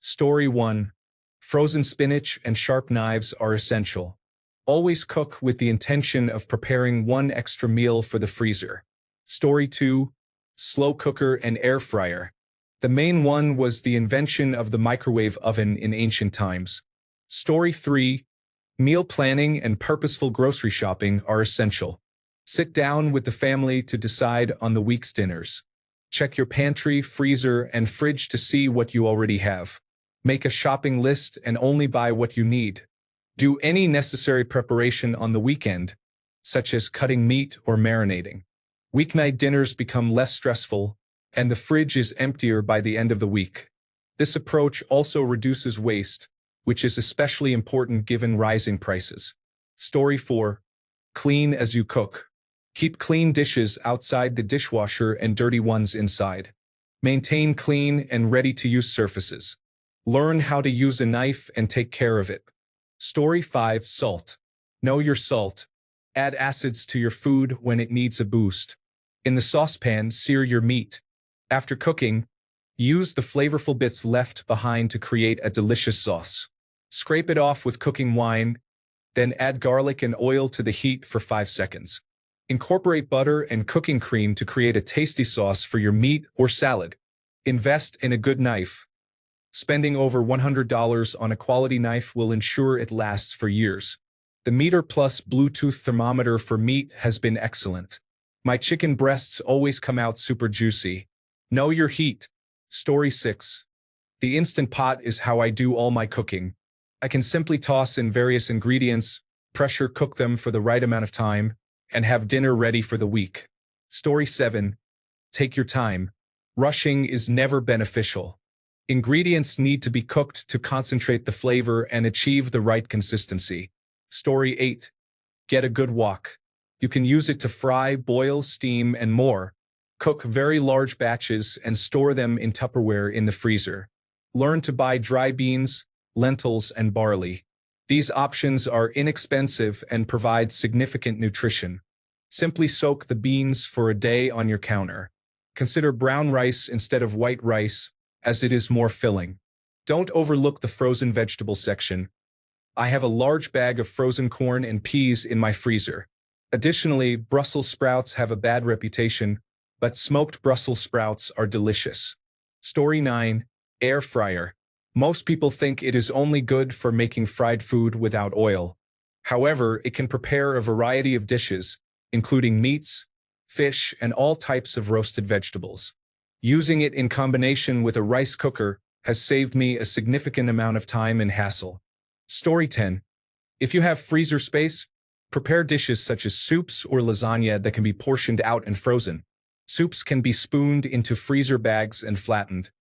Story 1. Frozen spinach and sharp knives are essential. Always cook with the intention of preparing one extra meal for the freezer. Story 2. Slow cooker and air fryer. The main one was the invention of the microwave oven in ancient times. Story 3. Meal planning and purposeful grocery shopping are essential. Sit down with the family to decide on the week's dinners. Check your pantry, freezer, and fridge to see what you already have. Make a shopping list and only buy what you need. Do any necessary preparation on the weekend, such as cutting meat or marinating. Weeknight dinners become less stressful, and the fridge is emptier by the end of the week. This approach also reduces waste, which is especially important given rising prices. Story 4. Clean as you cook. Keep clean dishes outside the dishwasher and dirty ones inside. Maintain clean and ready-to-use surfaces. Learn how to use a knife and take care of it. Story 5. Salt. Know your salt. Add acids to your food when it needs a boost. In the saucepan, sear your meat. After cooking, use the flavorful bits left behind to create a delicious sauce. Scrape it off with cooking wine, then add garlic and oil to the heat for 5 seconds. Incorporate butter and cooking cream to create a tasty sauce for your meat or salad. Invest in a good knife. Spending over $100 on a quality knife will ensure it lasts for years. The Meter Plus Bluetooth thermometer for meat has been excellent. My chicken breasts always come out super juicy. Know your heat. Story 6. The Instant Pot is how I do all my cooking. I can simply toss in various ingredients, pressure cook them for the right amount of time, and have dinner ready for the week. Story 7. Take your time. Rushing is never beneficial. Ingredients need to be cooked to concentrate the flavor and achieve the right consistency. Story 8. Get a good wok. You can use it to fry, boil, steam, and more. Cook very large batches and store them in Tupperware in the freezer. Learn to buy dry beans, lentils, and barley. These options are inexpensive and provide significant nutrition. Simply soak the beans for a day on your counter. Consider brown rice instead of white rice, as it is more filling. Don't overlook the frozen vegetable section. I have a large bag of frozen corn and peas in my freezer. Additionally, Brussels sprouts have a bad reputation, but smoked Brussels sprouts are delicious. Story 9. Air fryer. Most people think it is only good for making fried food without oil. However, it can prepare a variety of dishes, including meats, fish, and all types of roasted vegetables. Using it in combination with a rice cooker has saved me a significant amount of time and hassle. Story 10. If you have freezer space, prepare dishes such as soups or lasagna that can be portioned out and frozen. Soups can be spooned into freezer bags and flattened.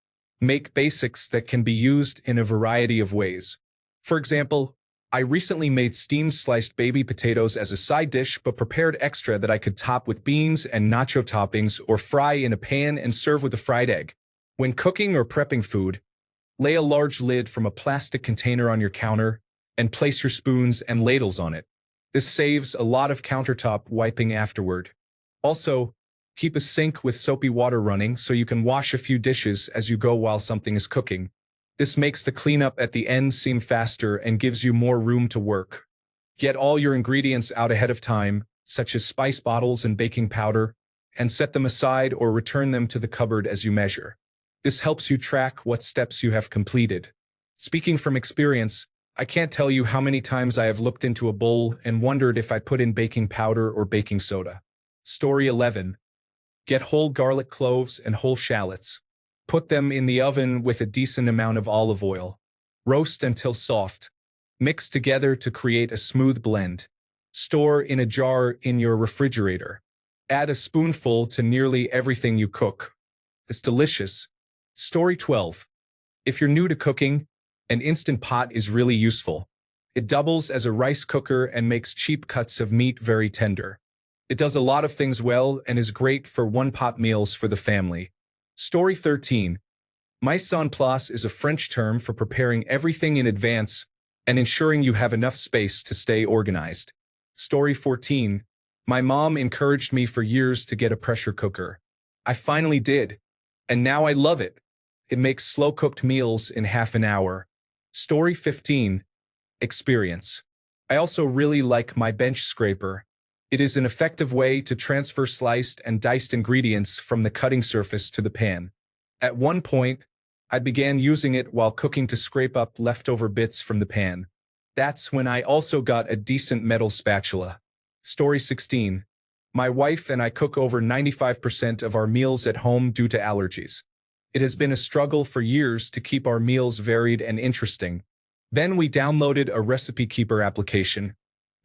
Make basics that can be used in a variety of ways. For example, I recently made steamed sliced baby potatoes as a side dish but prepared extra that I could top with beans and nacho toppings or fry in a pan and serve with a fried egg. When cooking or prepping food, lay a large lid from a plastic container on your counter and place your spoons and ladles on it. This saves a lot of countertop wiping afterward. Also, keep a sink with soapy water running so you can wash a few dishes as you go while something is cooking. This makes the cleanup at the end seem faster and gives you more room to work. Get all your ingredients out ahead of time, such as spice bottles and baking powder, and set them aside or return them to the cupboard as you measure. This helps you track what steps you have completed. Speaking from experience, I can't tell you how many times I have looked into a bowl and wondered if I put in baking powder or baking soda. Story 11. Get whole garlic cloves and whole shallots. Put them in the oven with a decent amount of olive oil. Roast until soft. Mix together to create a smooth blend. Store in a jar in your refrigerator. Add a spoonful to nearly everything you cook. It's delicious. Story 12. If you're new to cooking, an Instant Pot is really useful. It doubles as a rice cooker and makes cheap cuts of meat very tender. It does a lot of things well and is great for one-pot meals for the family. Story 13. Mise en place is a French term for preparing everything in advance and ensuring you have enough space to stay organized. Story 14. My mom encouraged me for years to get a pressure cooker. I finally did, and now I love it. It makes slow-cooked meals in half an hour. Story 15. Experience. I also really like my bench scraper. It is an effective way to transfer sliced and diced ingredients from the cutting surface to the pan. At one point, I began using it while cooking to scrape up leftover bits from the pan. That's when I also got a decent metal spatula. Story 16. My wife and I cook over 95% of our meals at home due to allergies. It has been a struggle for years to keep our meals varied and interesting. Then we downloaded a recipe keeper application,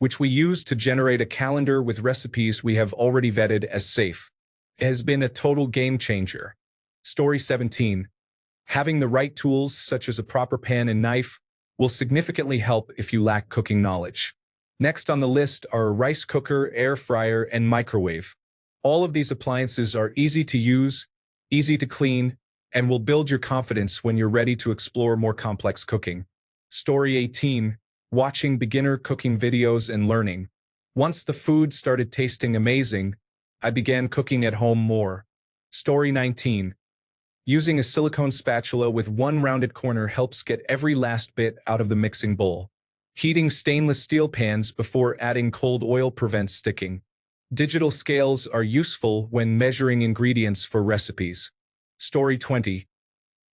which we use to generate a calendar with recipes we have already vetted as safe. It has been a total game changer. Story 17. Having the right tools, such as a proper pan and knife, will significantly help if you lack cooking knowledge. Next on the list are a rice cooker, air fryer, and microwave. All of these appliances are easy to use, easy to clean, and will build your confidence when you're ready to explore more complex cooking. Story 18. Watching beginner cooking videos and learning. Once the food started tasting amazing, I began cooking at home more. Story 19. Using a silicone spatula with one rounded corner helps get every last bit out of the mixing bowl. Heating stainless steel pans before adding cold oil prevents sticking. Digital scales are useful when measuring ingredients for recipes. Story 20.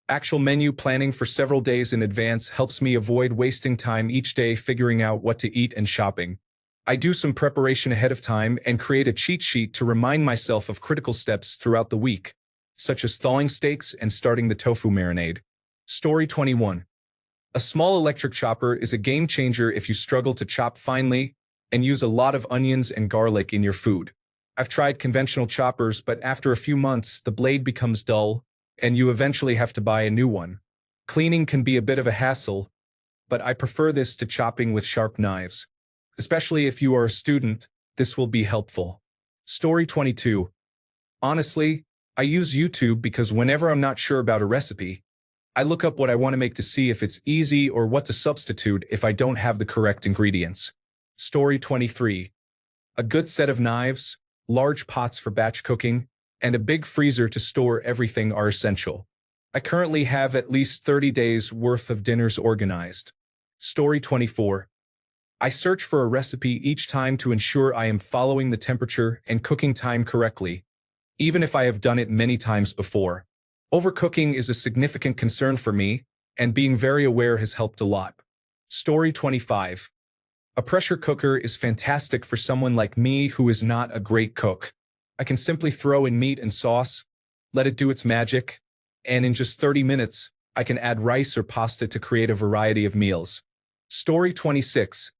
Actual menu planning for several days in advance helps me avoid wasting time each day figuring out what to eat and shopping. I do some preparation ahead of time and create a cheat sheet to remind myself of critical steps throughout the week, such as thawing steaks and starting the tofu marinade. Story 21. A small electric chopper is a game changer if you struggle to chop finely and use a lot of onions and garlic in your food. I've tried conventional choppers, but after a few months, the blade becomes dull, and you eventually have to buy a new one. Cleaning can be a bit of a hassle, but I prefer this to chopping with sharp knives. Especially if you are a student, this will be helpful. Story 22. Honestly, I use YouTube because whenever I'm not sure about a recipe, I look up what I want to make to see if it's easy or what to substitute if I don't have the correct ingredients. Story 23. A good set of knives, large pots for batch cooking, and a big freezer to store everything are essential. I currently have at least 30 days worth of dinners organized. Story 24. I search for a recipe each time to ensure I am following the temperature and cooking time correctly, even if I have done it many times before. Overcooking is a significant concern for me, and being very aware has helped a lot. Story 25. A pressure cooker is fantastic for someone like me who is not a great cook. I can simply throw in meat and sauce, let it do its magic, and in just 30 minutes, I can add rice or pasta to create a variety of meals. Story 26.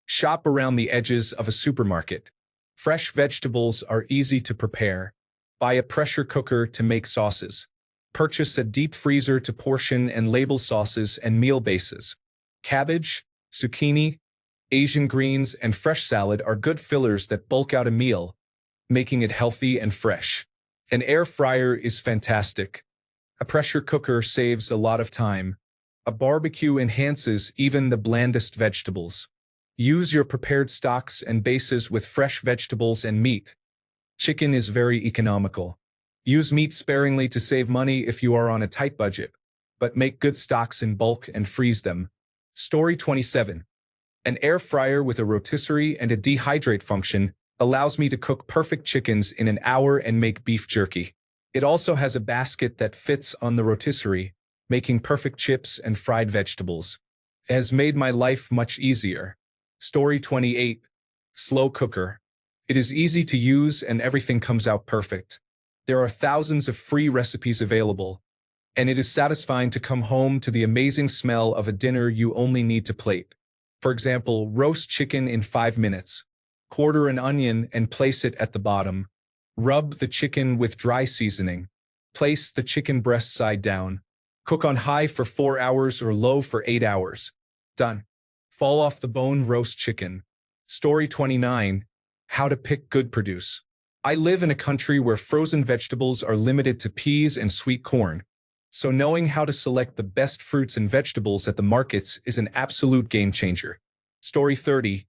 Shop around the edges of a supermarket. Fresh vegetables are easy to prepare. Buy a pressure cooker to make sauces. Purchase a deep freezer to portion and label sauces and meal bases. Cabbage, zucchini, Asian greens, and fresh salad are good fillers that bulk out a meal, making it healthy and fresh. An air fryer is fantastic. A pressure cooker saves a lot of time. A barbecue enhances even the blandest vegetables. Use your prepared stocks and bases with fresh vegetables and meat. Chicken is very economical. Use meat sparingly to save money if you are on a tight budget, but make good stocks in bulk and freeze them. Story 27. An air fryer with a rotisserie and a dehydrate function allows me to cook perfect chickens in an hour and make beef jerky. It also has a basket that fits on the rotisserie, making perfect chips and fried vegetables. It has made my life much easier. Story 28. Slow cooker. It is easy to use and everything comes out perfect. There are thousands of free recipes available, and it is satisfying to come home to the amazing smell of a dinner you only need to plate. For example, roast chicken in 5 minutes. Quarter an onion and place it at the bottom. Rub the chicken with dry seasoning. Place the chicken breast side down. Cook on high for 4 hours or low for 8 hours. Done. Fall off the bone roast chicken. Story 29. How to pick good produce. I live in a country where frozen vegetables are limited to peas and sweet corn, so knowing how to select the best fruits and vegetables at the markets is an absolute game changer. Story 30.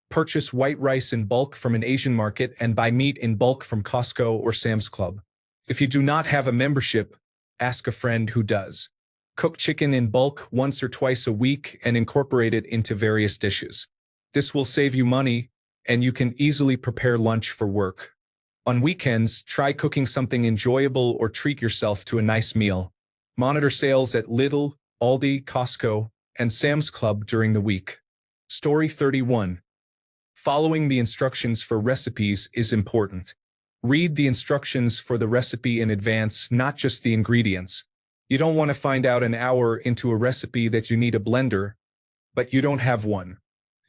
Purchase white rice in bulk from an Asian market and buy meat in bulk from Costco or Sam's Club. If you do not have a membership, Ask a friend who does. Cook chicken in bulk once or twice a week and incorporate it into various dishes. This will save you money, and you can easily prepare lunch for work. On weekends, try cooking something enjoyable or treat yourself to a nice meal. Monitor sales at Lidl, Aldi, Costco, and Sam's Club during the week. Story 31. Following the instructions for recipes is important. Read the instructions for the recipe in advance, not just the ingredients. You don't want to find out an hour into a recipe that you need a blender, but you don't have one.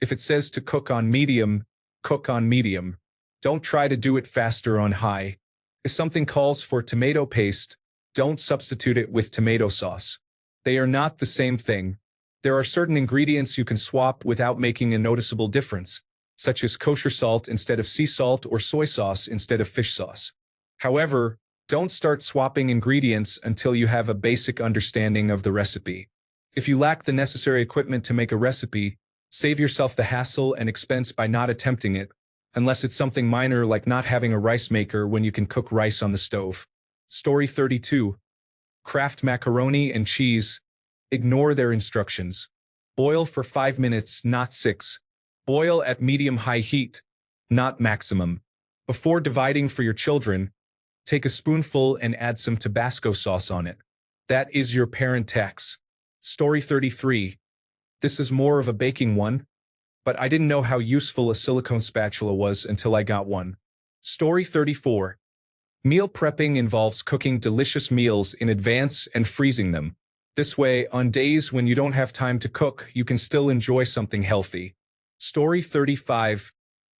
If it says to cook on medium, cook on medium. Don't try to do it faster on high. If something calls for tomato paste, don't substitute it with tomato sauce. They are not the same thing. There are certain ingredients you can swap without making a noticeable difference, such as kosher salt instead of sea salt or soy sauce instead of fish sauce. However, don't start swapping ingredients until you have a basic understanding of the recipe. If you lack the necessary equipment to make a recipe, save yourself the hassle and expense by not attempting it, unless it's something minor like not having a rice maker when you can cook rice on the stove. Story 32. Craft macaroni and cheese. Ignore their instructions. Boil for 5 minutes, not 6. Boil at medium-high heat, not maximum. Before dividing for your children, take a spoonful and add some Tabasco sauce on it. That is your parent tax. Story 33. This is more of a baking one, but I didn't know how useful a silicone spatula was until I got one. Story 34. Meal prepping involves cooking delicious meals in advance and freezing them. This way, on days when you don't have time to cook, you can still enjoy something healthy. Story 35.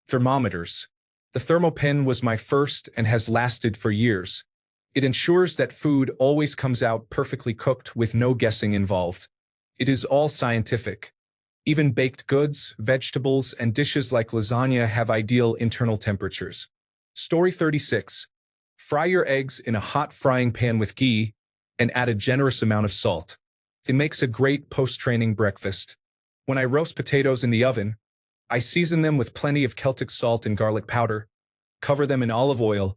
Thermometers. The thermopen was my first and has lasted for years. It ensures that food always comes out perfectly cooked with no guessing involved. It is all scientific. Even baked goods, vegetables, and dishes like lasagna have ideal internal temperatures. Story 36. Fry your eggs in a hot frying pan with ghee and add a generous amount of salt. It makes a great post-training breakfast. When I roast potatoes in the oven, I season them with plenty of Celtic salt and garlic powder, cover them in olive oil,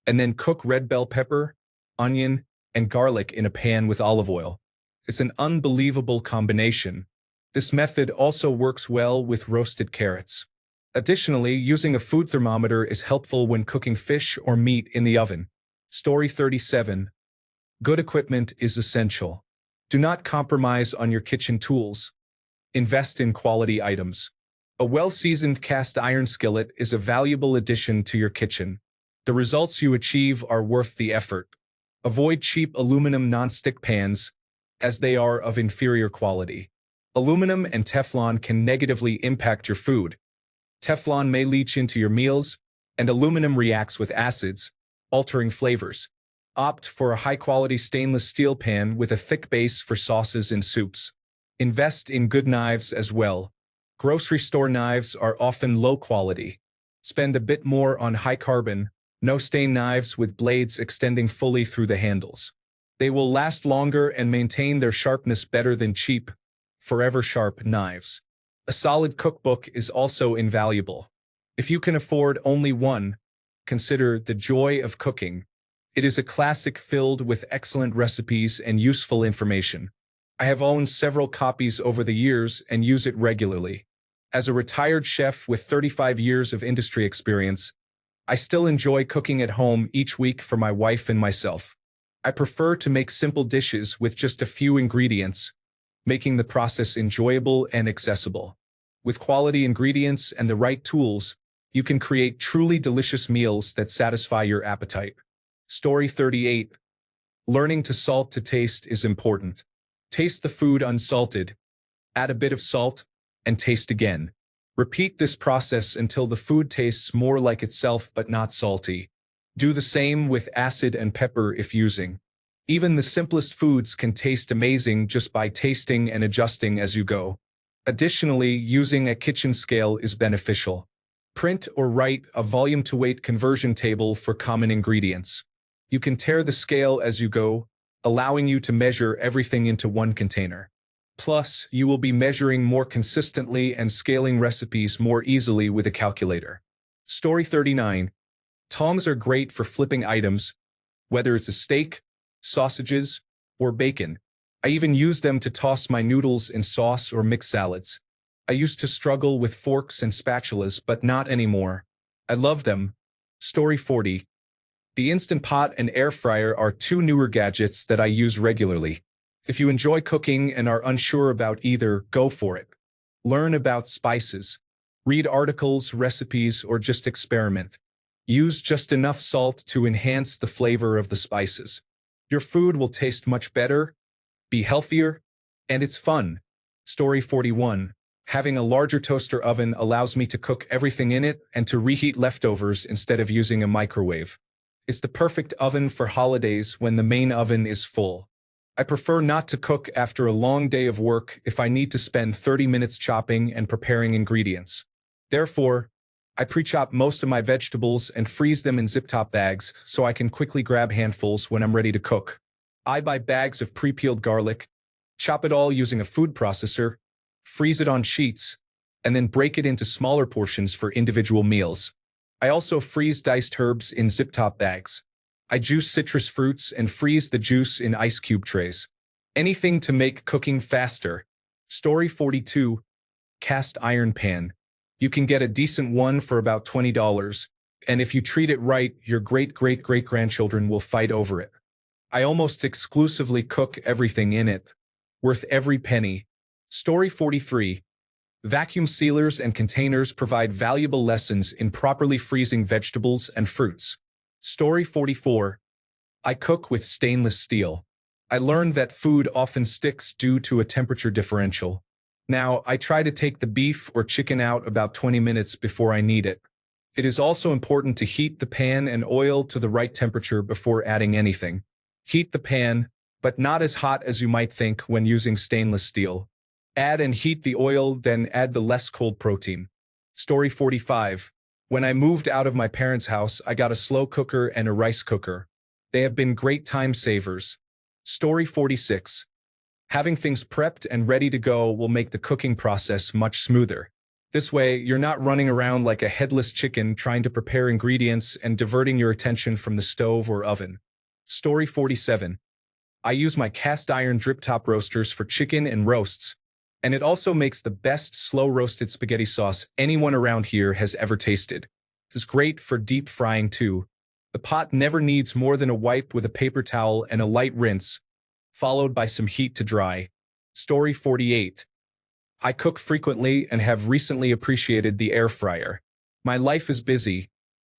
and then cook red bell pepper, onion, and garlic in a pan with olive oil. It's an unbelievable combination. This method also works well with roasted carrots. Additionally, using a food thermometer is helpful when cooking fish or meat in the oven. Story 37. Good equipment is essential. Do not compromise on your kitchen tools. Invest in quality items. A well-seasoned cast iron skillet is a valuable addition to your kitchen. The results you achieve are worth the effort. Avoid cheap aluminum non-stick pans, as they are of inferior quality. Aluminum and Teflon can negatively impact your food. Teflon may leach into your meals, and aluminum reacts with acids, altering flavors. Opt for a high-quality stainless steel pan with a thick base for sauces and soups. Invest in good knives as well. Grocery store knives are often low quality. Spend a bit more on high-carbon, no-stain knives with blades extending fully through the handles. They will last longer and maintain their sharpness better than cheap, forever sharp knives. A solid cookbook is also invaluable. If you can afford only one, consider The Joy of Cooking. It is a classic filled with excellent recipes and useful information. I have owned several copies over the years and use it regularly. As a retired chef with 35 years of industry experience, I still enjoy cooking at home each week for my wife and myself. I prefer to make simple dishes with just a few ingredients, making the process enjoyable and accessible. With quality ingredients and the right tools, you can create truly delicious meals that satisfy your appetite. Story 38. Learning to salt to taste is important. Taste the food unsalted, add a bit of salt, and taste again. Repeat this process until the food tastes more like itself but not salty. Do the same with acid and pepper if using. Even the simplest foods can taste amazing just by tasting and adjusting as you go. Additionally, using a kitchen scale is beneficial. Print or write a volume-to-weight conversion table for common ingredients. You can tear the scale as you go, allowing you to measure everything into one container. Plus, you will be measuring more consistently and scaling recipes more easily with a calculator. Story 39. Tongs are great for flipping items, whether it's a steak, sausages, or bacon. I even use them to toss my noodles in sauce or mix salads. I used to struggle with forks and spatulas, but not anymore. I love them. Story 40. The Instant Pot and Air Fryer are two newer gadgets that I use regularly. If you enjoy cooking and are unsure about either, go for it. Learn about spices. Read articles, recipes, or just experiment. Use just enough salt to enhance the flavor of the spices. Your food will taste much better, be healthier, and it's fun. Story 41. Having a larger toaster oven allows me to cook everything in it and to reheat leftovers instead of using a microwave. It's the perfect oven for holidays when the main oven is full. I prefer not to cook after a long day of work if I need to spend 30 minutes chopping and preparing ingredients. Therefore, I pre-chop most of my vegetables and freeze them in zip-top bags so I can quickly grab handfuls when I'm ready to cook. I buy bags of pre-peeled garlic, chop it all using a food processor, freeze it on sheets, and then break it into smaller portions for individual meals. I also freeze diced herbs in zip-top bags. I juice citrus fruits and freeze the juice in ice cube trays. Anything to make cooking faster. Story 42. Cast iron pan. You can get a decent one for about $20, and if you treat it right, your great-great-great-grandchildren will fight over it. I almost exclusively cook everything in it. Worth every penny. Story 43. Vacuum sealers and containers provide valuable lessons in properly freezing vegetables and fruits. Story 44. I cook with stainless steel. I learned that food often sticks due to a temperature differential. Now, I try to take the beef or chicken out about 20 minutes before I need it. It is also important to heat the pan and oil to the right temperature before adding anything. Heat the pan, but not as hot as you might think when using stainless steel. Add and heat the oil, then add the less cold protein. Story 45. When I moved out of my parents' house, I got a slow cooker and a rice cooker. They have been great time savers. Story 46. Having things prepped and ready to go will make the cooking process much smoother. This way, you're not running around like a headless chicken trying to prepare ingredients and diverting your attention from the stove or oven. Story 47. I use my cast iron drip-top roasters for chicken and roasts, and it also makes the best slow-roasted spaghetti sauce anyone around here has ever tasted. It's great for deep frying too. The pot never needs more than a wipe with a paper towel and a light rinse, followed by some heat to dry. Story 48. I cook frequently and have recently appreciated the air fryer. My life is busy,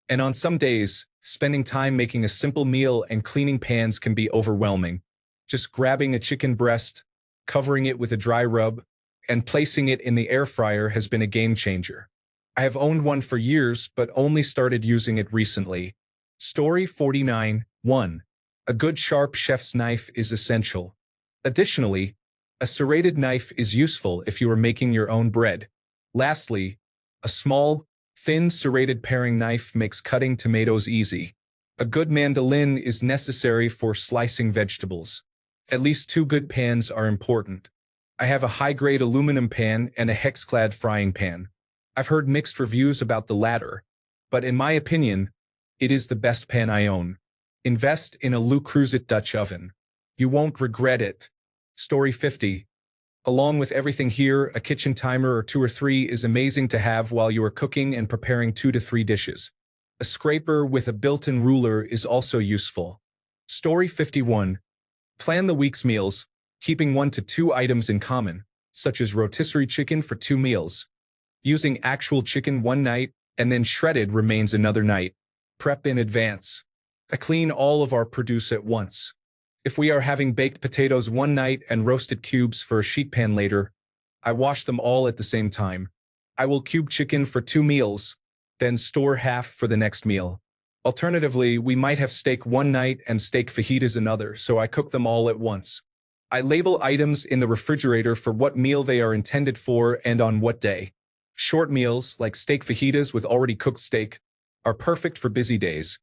and on some days, spending time making a simple meal and cleaning pans can be overwhelming. Just grabbing a chicken breast, covering it with a dry rub, and placing it in the air fryer has been a game changer. I have owned one for years, but only started using it recently. Story 49. 1. A good sharp chef's knife is essential. Additionally, a serrated knife is useful if you are making your own bread. Lastly, a small, thin serrated paring knife makes cutting tomatoes easy. A good mandolin is necessary for slicing vegetables. At least 2 good pans are important. I have a high-grade aluminum pan and a hex-clad frying pan. I've heard mixed reviews about the latter, but in my opinion, it is the best pan I own. Invest in a Le Creuset Dutch oven. You won't regret it. Story 50. Along with everything here, a kitchen timer or 2 or 3 is amazing to have while you are cooking and preparing 2 to 3 dishes. A scraper with a built-in ruler is also useful. Story 51. Plan the week's meals, keeping 1 to 2 items in common, such as rotisserie chicken for 2 meals. Using actual chicken one night and then shredded remains another night. Prep in advance. I clean all of our produce at once. If we are having baked potatoes one night and roasted cubes for a sheet pan later, I wash them all at the same time. I will cube chicken for 2 meals, then store half for the next meal. Alternatively, we might have steak one night and steak fajitas another, so I cook them all at once. I label items in the refrigerator for what meal they are intended for and on what day. Short meals, like steak fajitas with already cooked steak, are perfect for busy days.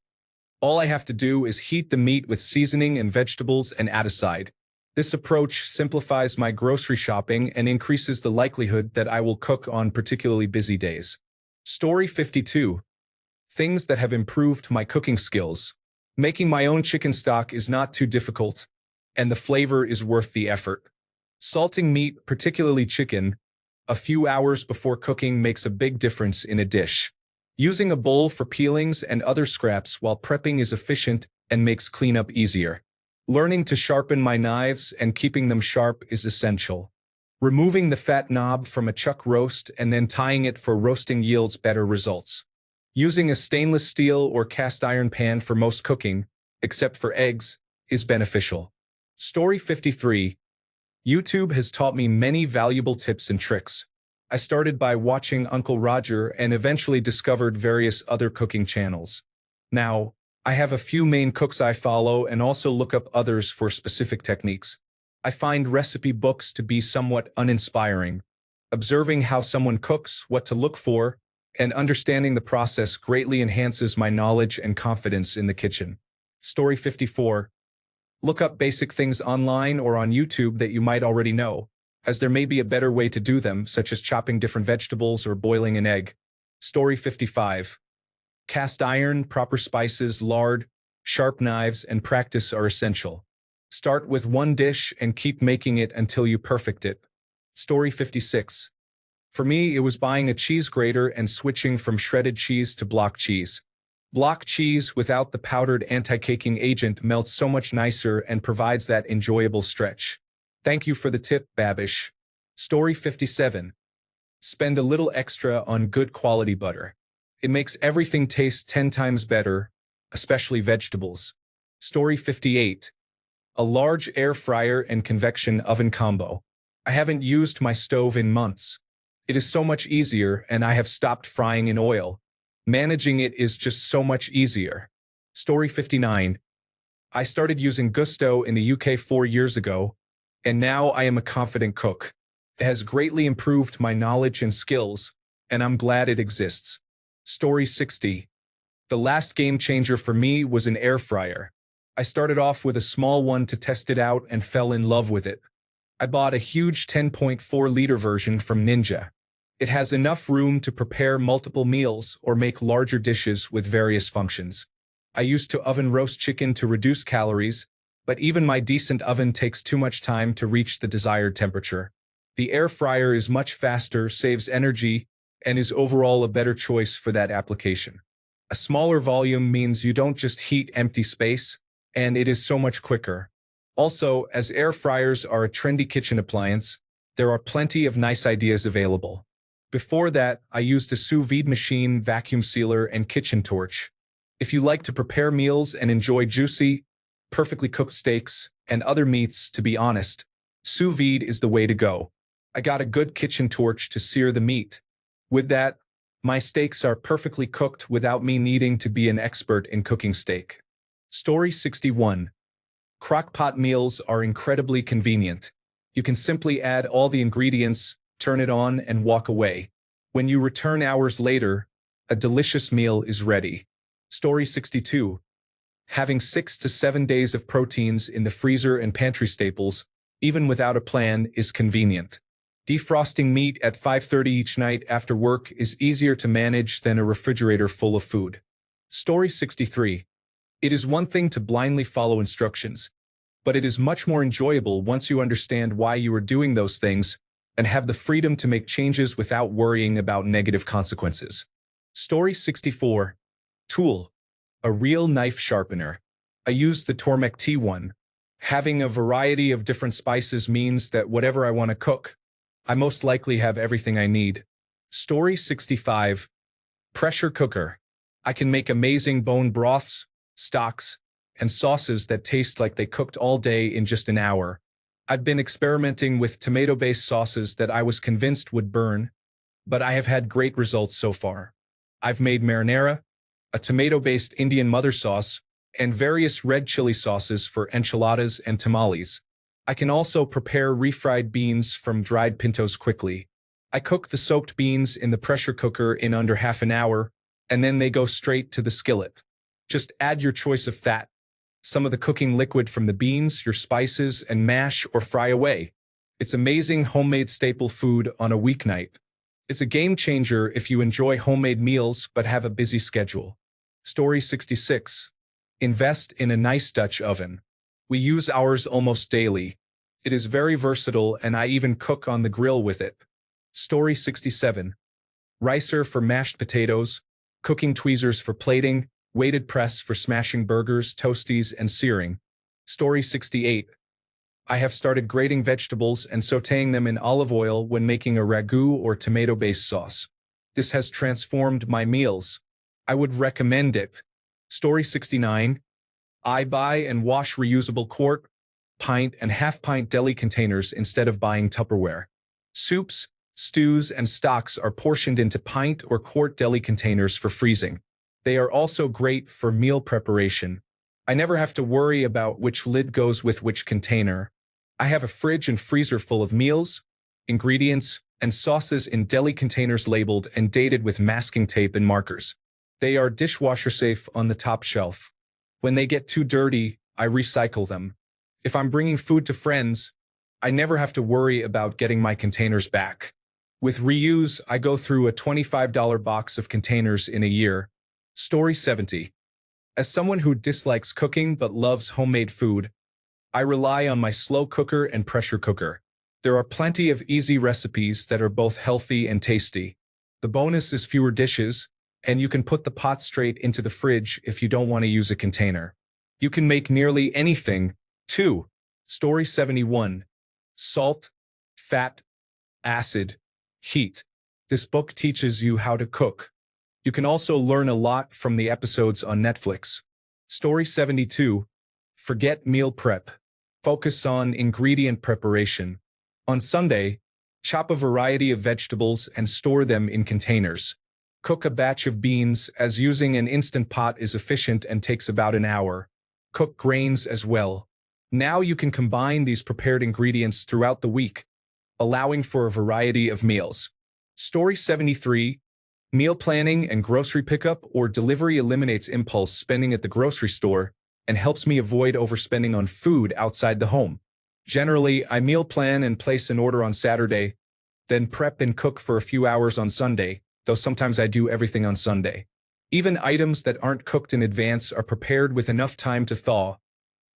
All I have to do is heat the meat with seasoning and vegetables and add a side. This approach simplifies my grocery shopping and increases the likelihood that I will cook on particularly busy days. Story 52. Things that have improved my cooking skills. Making my own chicken stock is not too difficult, and the flavor is worth the effort. Salting meat, particularly chicken, a few hours before cooking makes a big difference in a dish. Using a bowl for peelings and other scraps while prepping is efficient and makes cleanup easier. Learning to sharpen my knives and keeping them sharp is essential. Removing the fat knob from a chuck roast and then tying it for roasting yields better results. Using a stainless steel or cast iron pan for most cooking, except for eggs, is beneficial. Story 53. YouTube has taught me many valuable tips and tricks. I started by watching Uncle Roger and eventually discovered various other cooking channels. Now, I have a few main cooks I follow and also look up others for specific techniques. I find recipe books to be somewhat uninspiring. Observing how someone cooks, what to look for, and understanding the process greatly enhances my knowledge and confidence in the kitchen. Story 54. Look up basic things online or on YouTube that you might already know, as there may be a better way to do them, such as chopping different vegetables or boiling an egg. Story 55. Cast iron, proper spices, lard, sharp knives, and practice are essential. Start with one dish and keep making it until you perfect it. Story 56. For me, it was buying a cheese grater and switching from shredded cheese to block cheese. Block cheese without the powdered anti-caking agent melts so much nicer and provides that enjoyable stretch. Thank you for the tip, Babish. Story 57. Spend a little extra on good quality butter. It makes everything taste 10 times better, especially vegetables. Story 58. A large air fryer and convection oven combo. I haven't used my stove in months. It is so much easier, and I have stopped frying in oil. Managing it is just so much easier. Story 59. I started using Gusto in the UK 4 years ago, and now I am a confident cook. It has greatly improved my knowledge and skills, and I'm glad it exists. Story 60. The last game changer for me was an air fryer. I started off with a small one to test it out and fell in love with it. I bought a huge 10.4-liter version from Ninja. It has enough room to prepare multiple meals or make larger dishes with various functions. I used to oven roast chicken to reduce calories, but even my decent oven takes too much time to reach the desired temperature. The air fryer is much faster, saves energy, and is overall a better choice for that application. A smaller volume means you don't just heat empty space, and it is so much quicker. Also, as air fryers are a trendy kitchen appliance, there are plenty of nice ideas available. Before that, I used a sous vide machine, vacuum sealer, and kitchen torch. If you like to prepare meals and enjoy juicy, perfectly cooked steaks and other meats, to be honest, sous vide is the way to go. I got a good kitchen torch to sear the meat. With that, my steaks are perfectly cooked without me needing to be an expert in cooking steak. Story 61. Crock-pot meals are incredibly convenient. You can simply add all the ingredients, turn it on, and walk away. When you return hours later, a delicious meal is ready. Story 62. Having 6 to 7 days of proteins in the freezer and pantry staples, even without a plan, is convenient. Defrosting meat at 5:30 each night after work is easier to manage than a refrigerator full of food. Story 63. It is one thing to blindly follow instructions, but it is much more enjoyable once you understand why you are doing those things and have the freedom to make changes without worrying about negative consequences. Story 64. Tool. A real knife sharpener. I use the Tormek T1. Having a variety of different spices means that whatever I want to cook, I most likely have everything I need. Story 65. Pressure cooker. I can make amazing bone broths, stocks, and sauces that taste like they cooked all day in just an hour. I've been experimenting with tomato-based sauces that I was convinced would burn, but I have had great results so far. I've made marinara, a tomato-based Indian mother sauce, and various red chili sauces for enchiladas and tamales. I can also prepare refried beans from dried pintos quickly. I cook the soaked beans in the pressure cooker in under half an hour, and then they go straight to the skillet. Just add your choice of fat, some of the cooking liquid from the beans, your spices, and mash or fry away. It's amazing homemade staple food on a weeknight. It's a game changer if you enjoy homemade meals but have a busy schedule. Story 66. Invest in a nice Dutch oven. We use ours almost daily. It is very versatile and I even cook on the grill with it. Story 67. Ricer for mashed potatoes, cooking tweezers for plating, weighted press for smashing burgers, toasties, and searing. Story 68. I have started grating vegetables and sautéing them in olive oil when making a ragu or tomato-based sauce. This has transformed my meals. I would recommend it. Story 69. I buy and wash reusable quart, pint, and half-pint deli containers instead of buying Tupperware. Soups, stews, and stocks are portioned into pint or quart deli containers for freezing. They are also great for meal preparation. I never have to worry about which lid goes with which container. I have a fridge and freezer full of meals, ingredients, and sauces in deli containers labeled and dated with masking tape and markers. They are dishwasher safe on the top shelf. When they get too dirty, I recycle them. If I'm bringing food to friends, I never have to worry about getting my containers back. With reuse, I go through a $25 box of containers in a year. Story 70. As someone who dislikes cooking but loves homemade food, I rely on my slow cooker and pressure cooker. There are plenty of easy recipes that are both healthy and tasty. The bonus is fewer dishes, and you can put the pot straight into the fridge if you don't want to use a container. You can make nearly anything, too. Story 71. Salt, fat, acid, heat. This book teaches you how to cook. You can also learn a lot from the episodes on Netflix. Story 72. Forget meal prep. Focus on ingredient preparation. On Sunday, chop a variety of vegetables and store them in containers. Cook a batch of beans, as using an Instant Pot is efficient and takes about an hour. Cook grains as well. Now you can combine these prepared ingredients throughout the week, allowing for a variety of meals. Story 73. Meal planning and grocery pickup or delivery eliminates impulse spending at the grocery store and helps me avoid overspending on food outside the home. Generally, I meal plan and place an order on Saturday, then prep and cook for a few hours on Sunday, though sometimes I do everything on Sunday. Even items that aren't cooked in advance are prepared with enough time to thaw,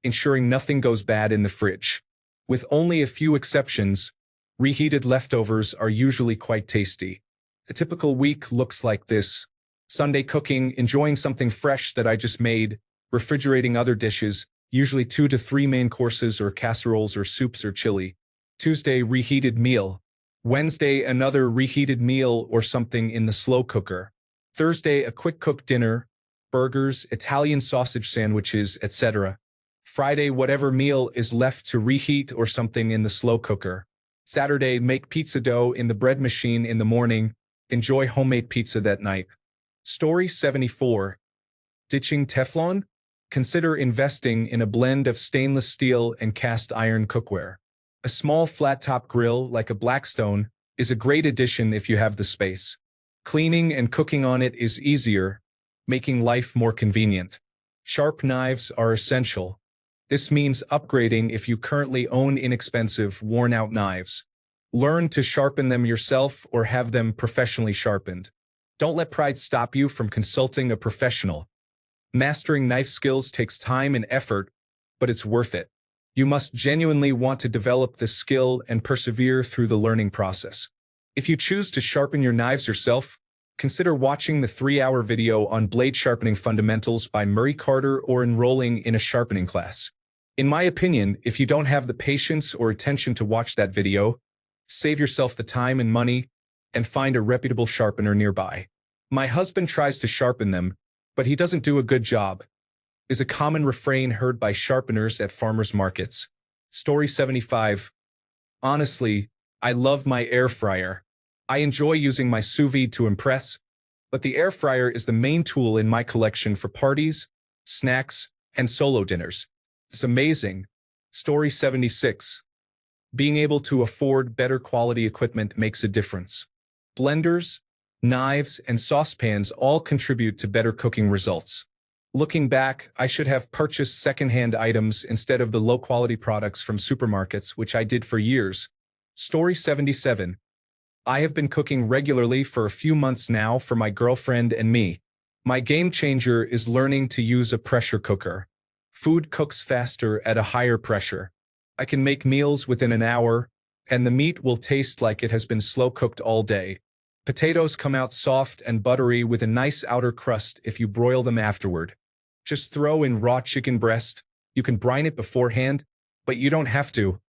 ensuring nothing goes bad in the fridge. With only a few exceptions, reheated leftovers are usually quite tasty. A typical week looks like this. Sunday cooking, enjoying something fresh that I just made, refrigerating other dishes, usually 2 to 3 main courses or casseroles or soups or chili. Tuesday, reheated meal. Wednesday, another reheated meal or something in the slow cooker. Thursday, a quick cooked dinner, burgers, Italian sausage sandwiches, etc. Friday, whatever meal is left to reheat or something in the slow cooker. Saturday, make pizza dough in the bread machine in the morning, enjoy homemade pizza that night. Story 74. Ditching Teflon? Consider investing in a blend of stainless steel and cast iron cookware. A small flat-top grill, like a Blackstone, is a great addition if you have the space. Cleaning and cooking on it is easier, making life more convenient. Sharp knives are essential. This means upgrading if you currently own inexpensive, worn-out knives. Learn to sharpen them yourself or have them professionally sharpened. Don't let pride stop you from consulting a professional. Mastering knife skills takes time and effort, but it's worth it. You must genuinely want to develop this skill and persevere through the learning process. If you choose to sharpen your knives yourself, consider watching the 3-hour video on blade sharpening fundamentals by Murray Carter or enrolling in a sharpening class. In my opinion, if you don't have the patience or attention to watch that video, save yourself the time and money and find a reputable sharpener nearby. My husband tries to sharpen them, but he doesn't do a good job, is a common refrain heard by sharpeners at farmers markets. Story 75. Honestly, I love my air fryer. I enjoy using my sous vide to impress, but the air fryer is the main tool in my collection for parties, snacks, and solo dinners. It's amazing. Story 76. Being able to afford better quality equipment makes a difference. Blenders, knives, and saucepans all contribute to better cooking results. Looking back, I should have purchased secondhand items instead of the low-quality products from supermarkets, which I did for years. Story 77. I have been cooking regularly for a few months now for my girlfriend and me. My game changer is learning to use a pressure cooker. Food cooks faster at a higher pressure. I can make meals within an hour, and the meat will taste like it has been slow cooked all day. Potatoes come out soft and buttery with a nice outer crust if you broil them afterward. Just throw in raw chicken breast. You can brine it beforehand, but you don't have to.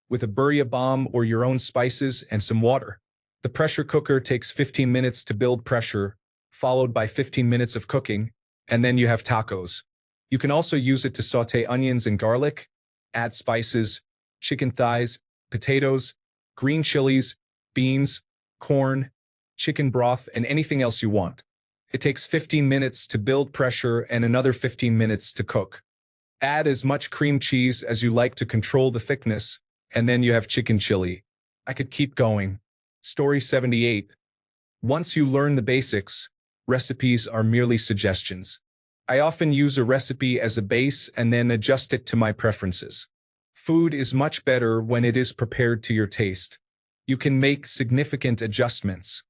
With a burya bomb or your own spices and some water. The pressure cooker takes 15 minutes to build pressure, followed by 15 minutes of cooking, and then you have tacos. You can also use it to saute onions and garlic, add spices, chicken thighs, potatoes, green chilies, beans, corn, chicken broth, and anything else you want. It takes 15 minutes to build pressure and another 15 minutes to cook. Add as much cream cheese as you like to control the thickness, and then you have chicken chili. I could keep going. Story 78. Once you learn the basics, recipes are merely suggestions. I often use a recipe as a base and then adjust it to my preferences. Food is much better when it is prepared to your taste. You can make significant adjustments.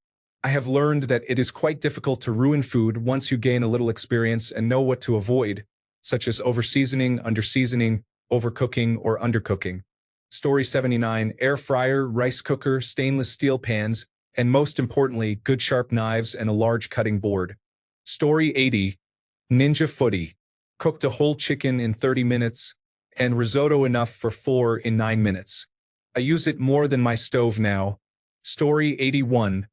I have learned that it is quite difficult to ruin food once you gain a little experience and know what to avoid, such as overseasoning, underseasoning, overcooking, or undercooking. Story 79. Air fryer, rice cooker, stainless steel pans, and most importantly, good sharp knives and a large cutting board. Story 80. Ninja footy. Cooked a whole chicken in 30 minutes, and risotto enough for 4 in 9 minutes. I use it more than my stove now. Story 81.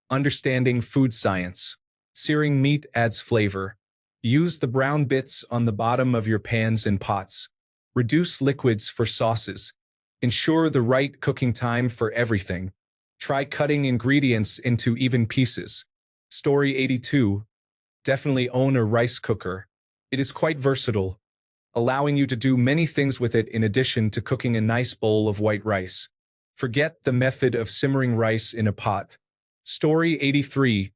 Understanding food science. Searing meat adds flavor. Use the brown bits on the bottom of your pans and pots. Reduce liquids for sauces. Ensure the right cooking time for everything. Try cutting ingredients into even pieces. Story 82. Definitely own a rice cooker. It is quite versatile, allowing you to do many things with it in addition to cooking a nice bowl of white rice. Forget the method of simmering rice in a pot. Story 83.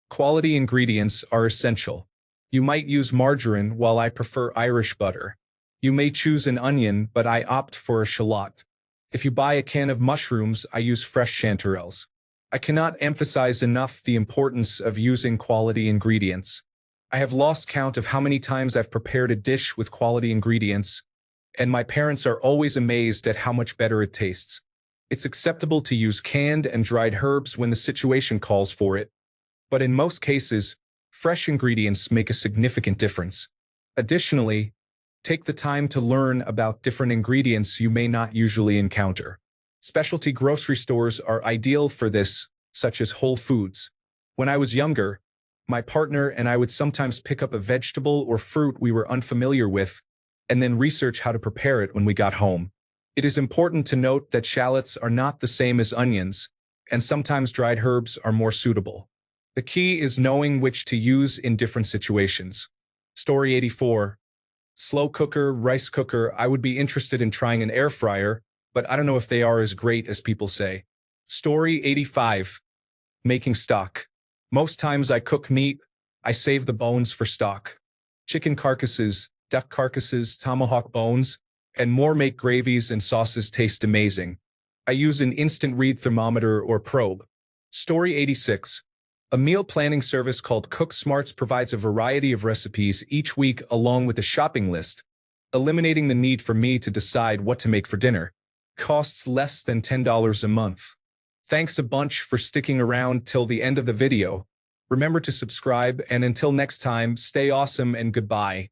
Quality ingredients are essential. You might use margarine while I prefer Irish butter. You may choose an onion, but I opt for a shallot. If you buy a can of mushrooms, I use fresh chanterelles. I cannot emphasize enough the importance of using quality ingredients. I have lost count of how many times I've prepared a dish with quality ingredients, and my parents are always amazed at how much better it tastes. It's acceptable to use canned and dried herbs when the situation calls for it, but in most cases, fresh ingredients make a significant difference. Additionally, take the time to learn about different ingredients you may not usually encounter. Specialty grocery stores are ideal for this, such as Whole Foods. When I was younger, my partner and I would sometimes pick up a vegetable or fruit we were unfamiliar with, and then research how to prepare it when we got home. It is important to note that shallots are not the same as onions, and sometimes dried herbs are more suitable. The key is knowing which to use in different situations. Story 84. Slow cooker, rice cooker. I would be interested in trying an air fryer, but I don't know if they are as great as people say. Story 85. Making stock. Most times I cook meat, I save the bones for stock. Chicken carcasses, duck carcasses, tomahawk bones, and more make gravies and sauces taste amazing. I use an instant read thermometer or probe. Story 86. A meal planning service called Cook Smarts provides a variety of recipes each week along with a shopping list, eliminating the need for me to decide what to make for dinner. Costs less than $10 a month. Thanks a bunch for sticking around till the end of the video. Remember to subscribe, and until next time, stay awesome and goodbye.